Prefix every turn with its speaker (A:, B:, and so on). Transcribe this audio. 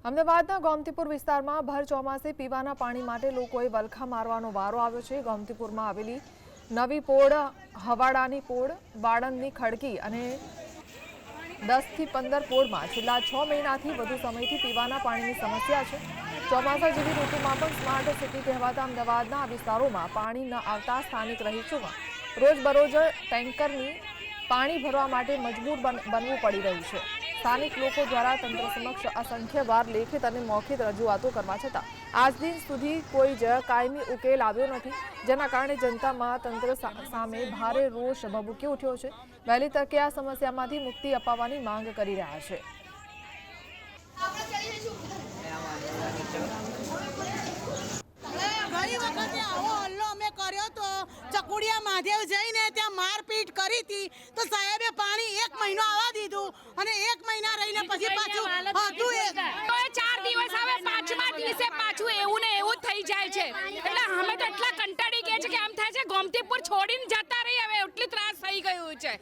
A: અમદાવાદના ગોમતીપુર વિસ્તારમાં ભર ચોમાસે પીવાના પાણી માટે લોકોએ વલખા મારવાનો વારો આવ્યો છે। ગોમતીપુરમાં આવેલી નવી પોળ, હવાડાની પોળ, બાળંદની ખડકી અને 10 થી 15 પોળમાં છેલ્લા 6 મહિનાથી વધુ સમયથી પીવાના પાણીની સમસ્યા છે। ચોમાસા જેવી ઋતુમાં પણ સ્માર્ટ સિટી કહેવાતા અમદાવાદના આ વિસ્તારોમાં પાણી ન આવતા સ્થાનિક રહીશોમાં રોજબરોજ ટેન્કરની પાણી ભરવા માટે મજબૂર બનવું પડી રહ્યું છે। સ્થાનિક લોકો દ્વારા તંત્ર સમક્ષ અસંખ્ય વાર લેખિત અને મૌખિક રજૂઆતો કરવા છતાં આજ દિન સુધી કોઈ જ કાયમી ઉકેલ આવ્યો નથી, જેના કારણે જનતામાં તંત્ર સામે ભારે રોષ ભભૂકી ઉઠ્યો છે। વહેલી તકે આ સમસ્યામાંથી મુક્તિ અપાવવાની માંગ કરી રહ્યા છે।
B: ગઈ વખતે આવો હલ્લો અમે કર્યો તો ચકુડિયા મહાદેવ જઈને ત્યાં મારપીટ કરી હતી તો સાહેબે પાણી 1 મહિનો આવવા દીધું અને 1 મહિના રહીને પછી પાછું હતું
C: 4 દિવસ આવે, 5મા દિવસે પાછું એવું ને એવું થઈ જાય છે। એટલે અમે તો એટલા કંટાળી ગયા છે કે આમ થાય છે ગોમતીપુર છોડીને જતા રહી, હવે એટલી ત્રાસ થઈ ગયું છે।